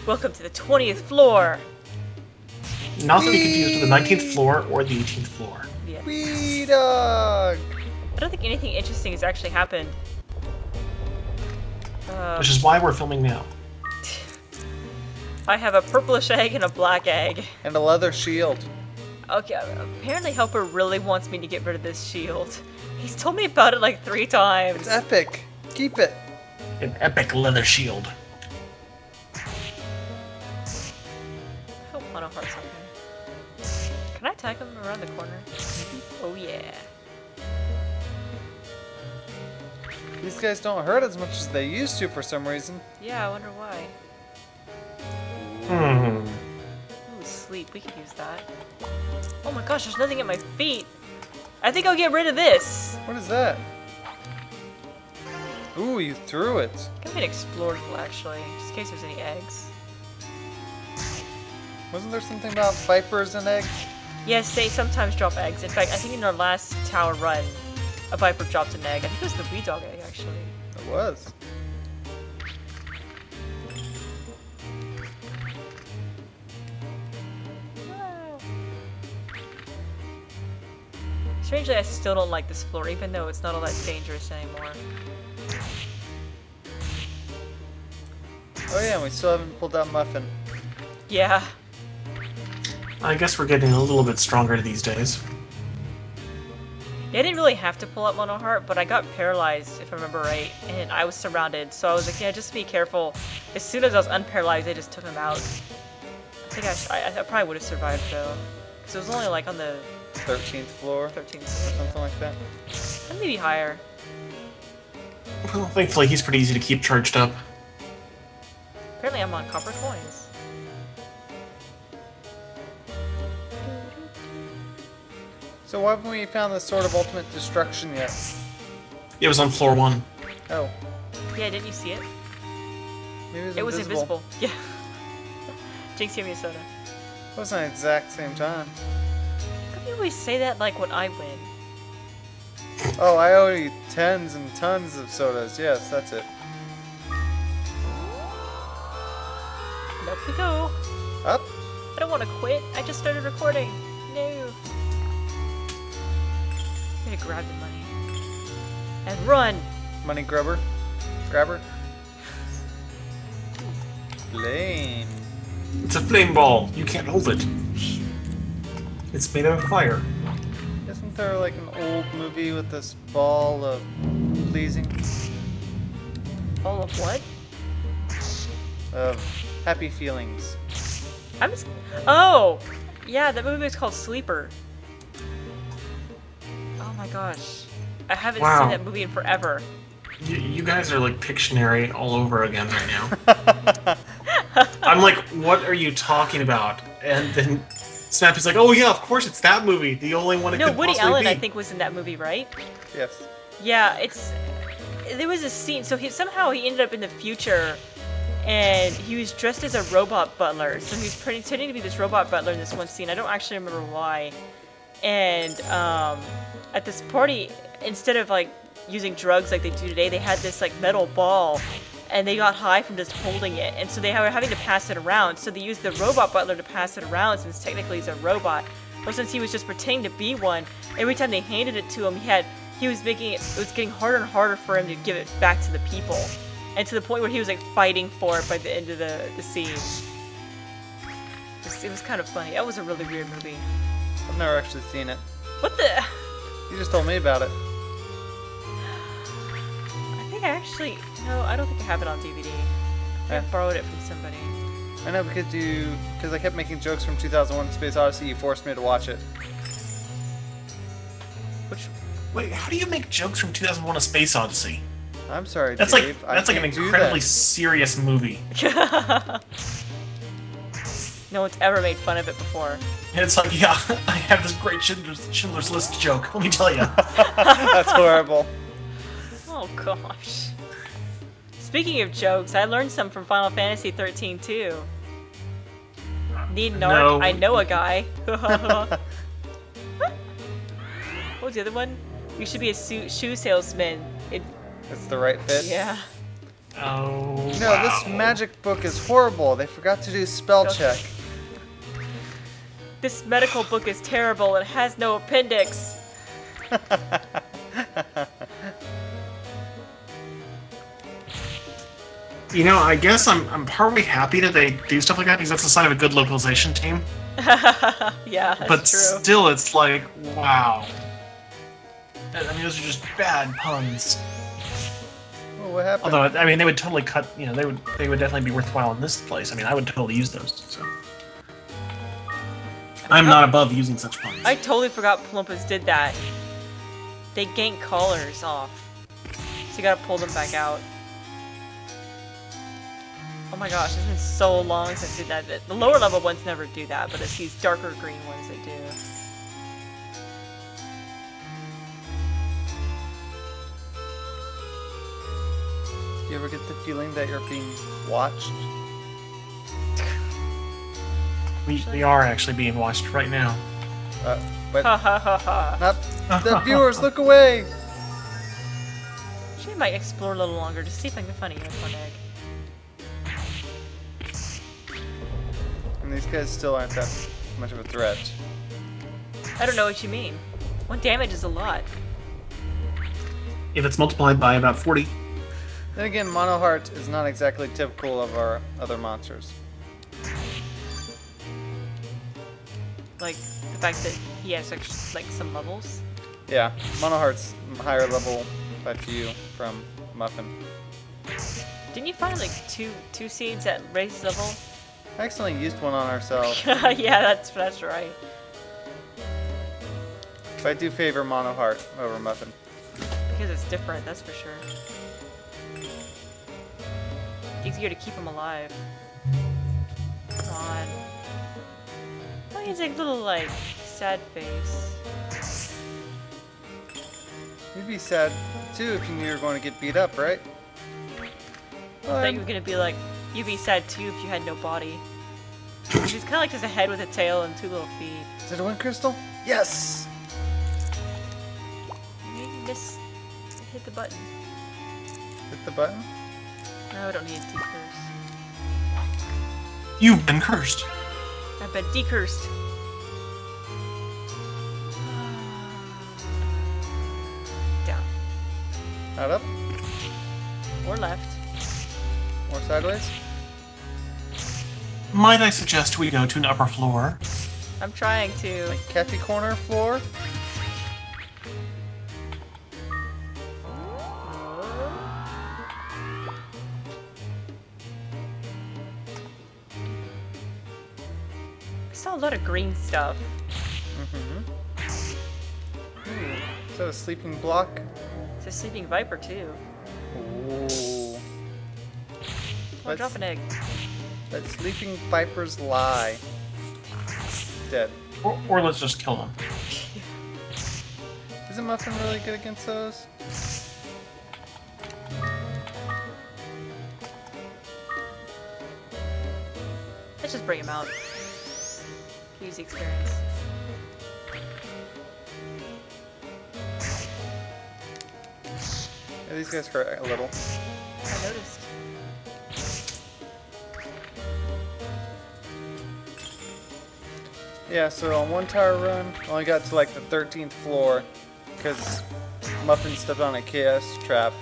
Welcome to the 20th floor. Not to be confused with the 19th floor or the 18th floor. Yeah. Wee dog! I don't think anything interesting has actually happened. Which is why we're filming now. I have a purplish egg and a black egg. And a leather shield. Okay, apparently Helper really wants me to get rid of this shield. He's told me about it like 3 times. It's epic. Keep it. An epic leather shield. I hope Mono Heart's on here. Can I tag him around the corner? Oh yeah. These guys don't hurt as much as they used to for some reason. Yeah, I wonder why. Hmm. Ooh, sleep. We could use that. Oh my gosh, there's nothing at my feet. I think I'll get rid of this. What is that? Ooh, you threw it. Give me an explorable, actually, just in case there's any eggs. Wasn't there something about vipers and eggs? Yes, they sometimes drop eggs. In fact, I think in our last tower run, a viper dropped an egg. I think it was the wee dog egg, actually. It was. Strangely, I still don't like this floor, even though it's not all that dangerous anymore. Oh yeah, and we still haven't pulled out Muffin. Yeah. I guess we're getting a little bit stronger these days. Yeah, I didn't really have to pull up Mono Heart, but I got paralyzed, if I remember right, and I was surrounded, so I was like, yeah, just be careful. As soon as I was unparalyzed, I just took him out. I think I probably would have survived, though. Because it was only, like, on the 13th floor. 13th Or floor. something like that. And maybe higher. Well, thankfully he's pretty easy to keep charged up. Apparently I'm on copper coins. So why haven't we found the Sword of Ultimate Destruction yet? It was on floor 1. Oh. Yeah, didn't you see it? Maybe It was invisible. Yeah. Jinx, give me a soda. It wasn't at the exact same time. How do you always say that like when I win? Oh, I owe you tons and tons of sodas. Yes, that's it. Up we go. Up. I don't want to quit. I just started recording. No. I'm gonna grab the money. And run! Money grubber. Grabber. Flame. It's a flame ball. You can't hold it. It's made out of fire. Isn't there like an old movie with this ball of pleasing? All of what? Of happy feelings. I'm just... Oh! Yeah, that movie was called Sleeper. Oh my gosh. I haven't seen that movie in forever. You guys are like Pictionary all over again right now. I'm like, what are you talking about? And then Snappy's like, oh yeah, of course it's that movie. The only one it No, could Woody possibly Allen, be. I think, was in that movie, right? Yes. Yeah, it's... There was a scene, so somehow he ended up in the future, and he was dressed as a robot butler. So he was pretending to be this robot butler in this one scene. I don't actually remember why. And at this party, instead of like using drugs like they do today, they had this like metal ball, and they got high from just holding it. And so they were having to pass it around. So they used the robot butler to pass it around, since technically he's a robot. But since he was just pretending to be one, every time they handed it to him, he was making it was getting harder and harder for him to give it back to the people. And to the point where he was like fighting for it by the end of the scene. It was kind of funny. That was a really weird movie. I've never actually seen it. What the? You just told me about it. I think I actually... No, I don't think I have it on DVD. I borrowed it from somebody. I know because I kept making jokes from 2001: Space Odyssey. You forced me to watch it. Wait, how do you make jokes from 2001: A Space Odyssey? I'm sorry, That's Dave. like an incredibly serious movie. No one's ever made fun of it before. And it's like, yeah, I have this great Schindler's List joke. Let me tell you. That's horrible. Oh gosh. Speaking of jokes, I learned some from Final Fantasy 13 too. Need narc? No. I know a guy. What was the other one? You should be a shoe salesman. It's the right fit. Yeah. Oh, No, wow. this magic book is horrible. They forgot to do spell check. This medical book is terrible. It has no appendix. You know, I guess I'm partly happy that they do stuff like that because that's a sign of a good localization team. Yeah, that's But true. still, it's like, wow. I mean, those are just bad puns. Oh, what happened? Although, I mean, they would totally cut. You know, they would definitely be worthwhile in this place. I mean, I would totally use those. So. I'm not above using such puns. I totally forgot Palumpas did that. They gank collars off. So you gotta pull them back out. Oh my gosh, it's been so long since I did that. The lower level ones never do that, but it's these darker green ones that do. Do you ever get the feeling that you're being watched? We are actually being watched right now. But Ha ha ha ha. not the viewers. Look away. Actually, I might explore a little longer to see if I can find a unicorn egg. And these guys still aren't that much of a threat. I don't know what you mean. 1 damage is a lot. If it's multiplied by about 40. Then again, Monoheart is not exactly typical of our other monsters. Like, the fact that he has like some levels. Yeah, Monoheart's higher level by few from Muffin. Didn't you find like two seeds at race level? I accidentally used one on ourselves. Yeah, that's right. But I do favor Monoheart over Muffin. Because it's different, that's for sure. Easier to keep him alive. Come on. Oh, he's like a little, like, sad face. You'd be sad too if you knew you were going to get beat up, right? I thought you were gonna be like, you'd be sad too if you had no body. He's kind of like just a head with a tail and 2 little feet. Is it a wind crystal? Yes! You miss. Hit the button. Hit the button? No, I don't need to curse. You've been cursed. I've been decursed. Down. Not up? Or left. Or sideways? Might I suggest we go to an upper floor? I'm trying to. Like catty corner floor? I saw a lot of green stuff. Ooh, is that a sleeping block? It's a sleeping viper too. Ooh. Oh, drop an egg. Let sleeping vipers lie. Dead. Or let's just kill them. Isn't Muffin really good against those? Let's just bring him out. Use the experience. Yeah, these guys hurt a little. I noticed. Yeah, so on one tower run, I only got to like the 13th floor because Muffin stepped on a chaos trap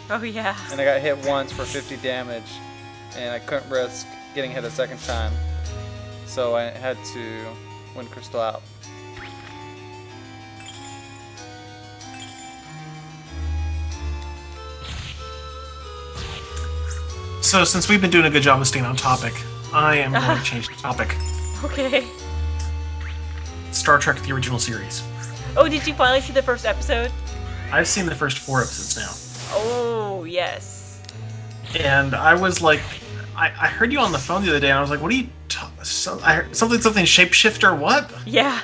Oh yeah. and I got hit once for 50 damage and I couldn't risk getting hit a second time. So I had to wind crystal out. So, since we've been doing a good job of staying on topic, I am going to change the topic. Okay. Star Trek, the original series. Oh, did you finally see the first episode? I've seen the first 4 episodes now. Oh, yes. And I was like, I heard you on the phone the other day, and I was like, what are you I heard something shapeshifter, what? Yeah.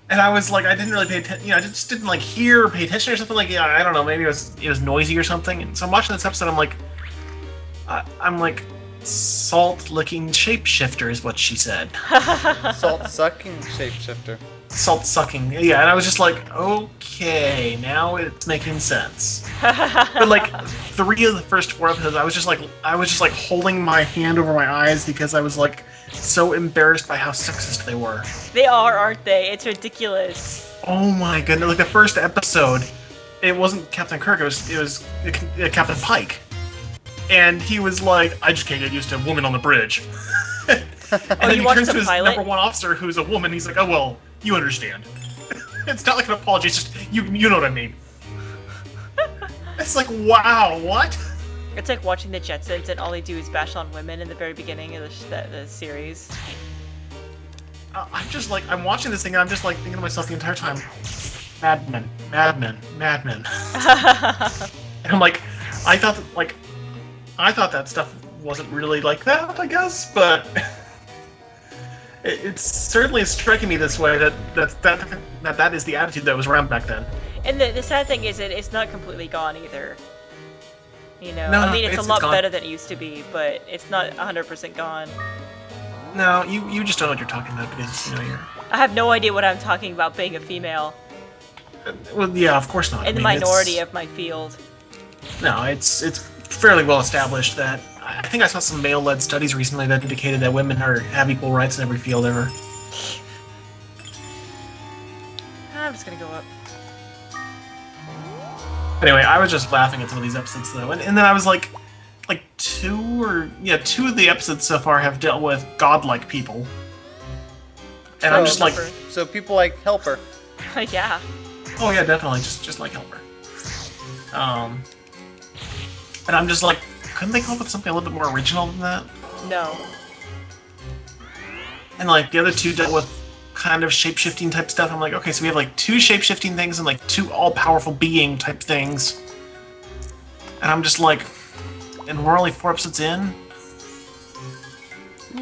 And I was like, I didn't really pay attention, you know, I just didn't like hear or pay attention or something, like, yeah, I don't know, maybe it was noisy or something. And so I'm watching this episode, I'm like, salt-licking shapeshifter is what she said. Salt-sucking shapeshifter. Salt-sucking, yeah, and I was just like, okay, now it's making sense. But like 3 of the first 4 episodes, I was just like holding my hand over my eyes because I was like so embarrassed by how sexist they were. They are, aren't they? It's ridiculous. Oh my goodness! Like the first episode, it wasn't Captain Kirk. It was Captain Pike, and he was like, "I just can't get used to a woman on the bridge." And then he turns to his number 1 officer, who's a woman. He's like, "Oh well, you understand." It's not like an apology. It's just you know what I mean. It's like, wow, what? It's like watching the Jetsons and all they do is bash on women in the very beginning of the series. I'm just like, I'm watching this thing and I'm just like thinking to myself the entire time, madmen. And I'm like, I thought that stuff wasn't really like that, I guess, but it's certainly striking me this way that is the attitude that was around back then. And the sad thing is that it's not completely gone either. You know, No, I mean, it's a lot gone. better than it used to be, but it's not 100% gone. No, you just don't know what you're talking about because, you know, you're... I have no idea what I'm talking about being a female. Well, yeah, of course not. In the minority of my field. No, it's fairly well established that... I think I saw some male-led studies recently that indicated that women have equal rights in every field ever. I'm just gonna go up. Anyway, I was just laughing at some of these episodes, though. And then I was like 2 of the episodes so far have dealt with godlike people. And I'm just like... So people like Helper. Yeah. Oh yeah, definitely. Just like Helper. And I'm just like, couldn't they come up with something a little bit more original than that? No. And like the other 2 dealt with kind of shape-shifting type stuff. I'm like, okay, so we have like 2 shape-shifting things and like 2 all-powerful being type things. And I'm just like, and we're only 4 episodes in?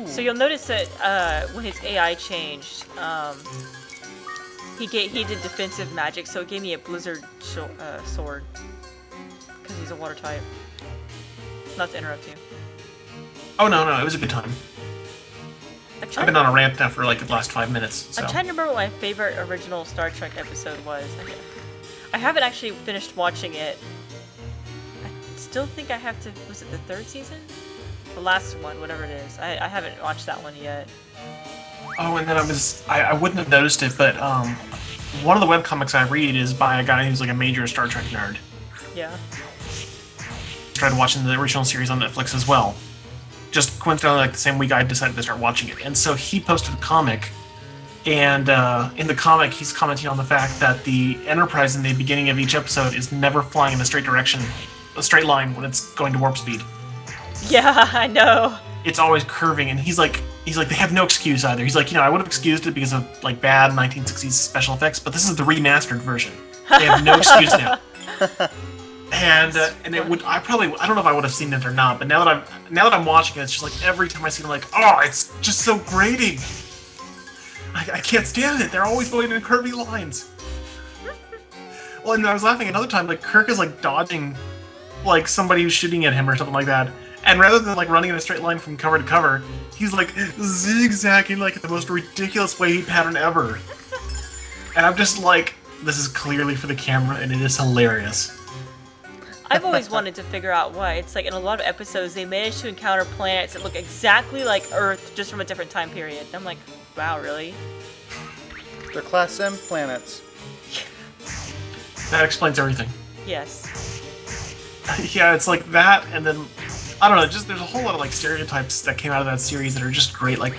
So you'll notice that when his AI changed, he did defensive magic, so it gave me a blizzard sword. Because he's a water type. Not to interrupt you. Oh no, it was a good time. I've been on a rant now for like the last 5 minutes. So. I'm trying to remember what my favorite original Star Trek episode was. I haven't actually finished watching it. I still think I have to... Was it the 3rd season? The last one, whatever it is. I haven't watched that one yet. Oh, and then I wouldn't have noticed it, but one of the webcomics I read is by a guy who's like a major Star Trek nerd. Yeah. Started watching the original series on Netflix as well. Just coincidentally, like the same week I decided to start watching it. And so he posted a comic, and in the comic he's commenting on the fact that the Enterprise in the beginning of each episode is never flying in a straight line when it's going to warp speed. Yeah, I know. It's always curving, and he's like, they have no excuse either. He's like, I would have excused it because of like bad 1960s special effects, but this is the remastered version. They have no excuse now. And it would, I don't know if I would have seen it or not, but now that I'm watching it, it's just like every time I see it, I'm like, oh, it's just so grating. I can't stand it. They're always going in curvy lines. Well, and I was laughing another time, like Kirk is like dodging like somebody who's shooting at him or something like that. And rather than like running in a straight line from cover to cover, he's like zigzagging like the most ridiculous wavy pattern ever. And I'm just like, this is clearly for the camera, and it is hilarious. I've always wanted to figure out why. It's like in a lot of episodes, they manage to encounter planets that look exactly like Earth, just from a different time period. I'm like, wow, really? They're Class M planets. That explains everything. Yes. Yeah, it's like that, and then I don't know. Just there's a whole lot of like stereotypes that came out of that series that are just great. Like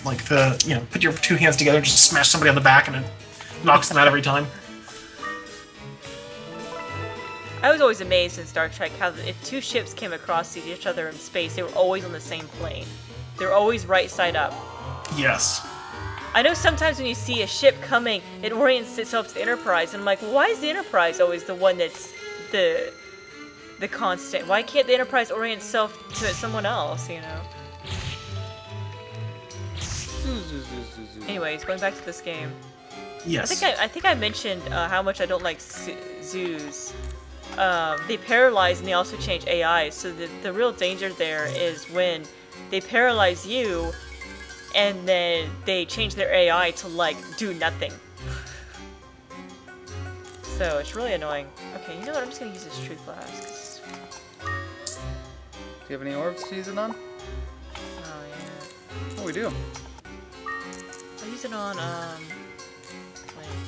the put your 2 hands together, and just smash somebody on the back, and it knocks them out every time. I was always amazed in Star Trek how if 2 ships came across each other in space, they were always on the same plane. They were always right side up. Yes. I know sometimes when you see a ship coming, it orients itself to the Enterprise, and I'm like, why is the Enterprise always the one that's the constant? Why can't the Enterprise orient itself to someone else, Anyways, going back to this game. Yes. I think I mentioned how much I don't like zoos. they paralyze and they also change AI. So the real danger there is when they paralyze you and then they change their AI to like do nothing. So it's really annoying. Okay, you know what? I'm just gonna use this truth flask. Do you have any orbs to use it on? Oh yeah. Oh, we do. I'll use it on flame.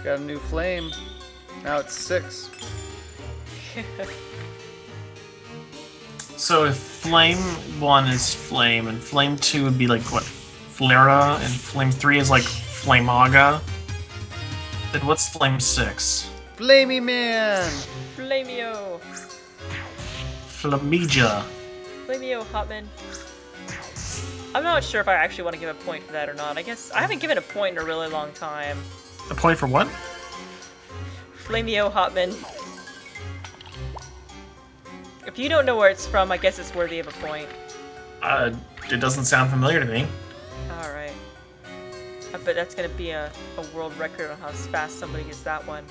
Got a new flame. Now it's 6. So if flame 1 is flame, and flame 2 would be like what, Flera, and flame 3 is like Flamaga, then what's flame 6? Flamey Man! Flamio! Flamija. Flamio Hotman. I'm not sure if I actually want to give a point for that or not. I guess I haven't given a point in a really long time. A point for what? Flamio Hotman. If you don't know where it's from, I guess it's worthy of a point. It doesn't sound familiar to me. Alright. I bet that's gonna be a world record on how fast somebody gets that one.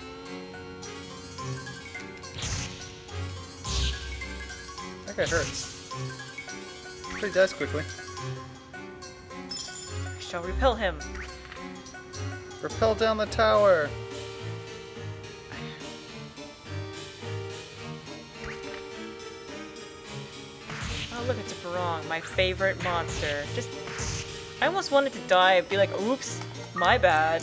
That guy hurts. But he dies quickly. I shall repel him. Rappel down the tower! Oh look, it's a Barong, my favorite monster. I almost wanted to die and be like, oops, my bad.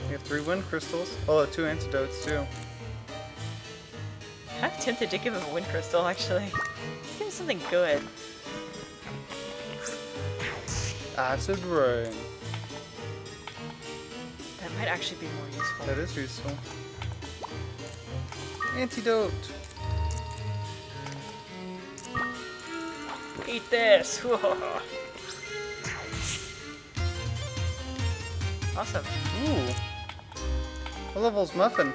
You have 3 wind crystals. Oh, 2 antidotes too. I'm tempted to give him a wind crystal, actually. Let's give him something good. Acid rain. That might actually be more useful. That is useful. Antidote. Eat this! Awesome. Ooh. What level's Muffin?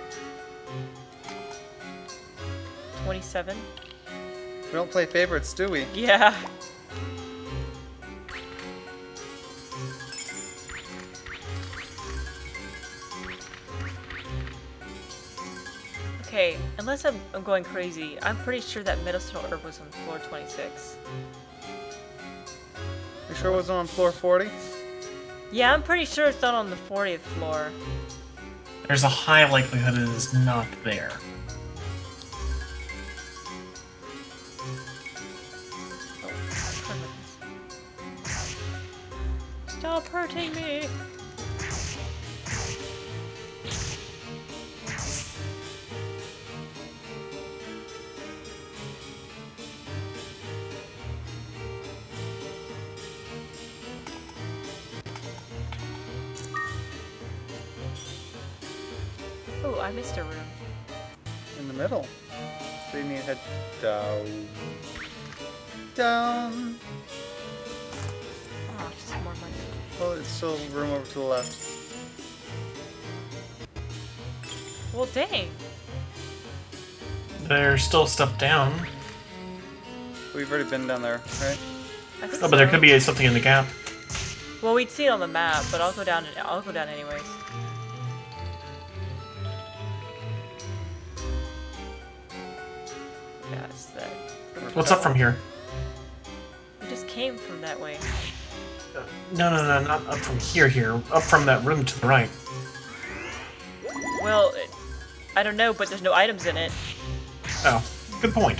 27? We don't play favorites, do we? Yeah. Okay, unless I'm going crazy, I'm pretty sure that Metalstone Herb was on floor 26. You sure it wasn't on floor 40? Yeah, I'm pretty sure it's not on the 40th floor. There's a high likelihood it is not there. Stop hurting me! Oh, I missed a room. In the middle. So you need to head down. Down. Oh, just more money. Oh, it's still room over to the left. Well, dang. There's still stuff down. We've already been down there, right? I think Oh, but there so. could be something in the gap. Well, we'd see it on the map, but I'll go down. I'll go down anyways. Yeah, it's that. What's up from here? We just came from that way. No, not up from here. Up from that room to the right. Well, I don't know, but there's no items in it. Oh, good point.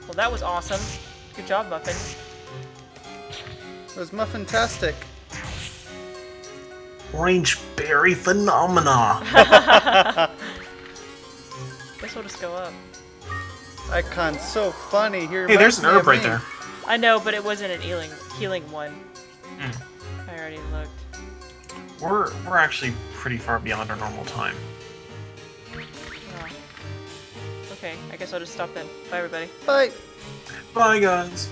Well, that was awesome. Good job, Muffin. It was Muffin-tastic. Orange berry phenomena. Guess we'll just go up. Icon's so funny. Here, Hey, there's an herb right there. I know, but it wasn't an healing one. Mm. I already looked. We're actually pretty far beyond our normal time. Oh. Okay, I guess I'll just stop then. Bye, everybody. Bye. Bye, guys.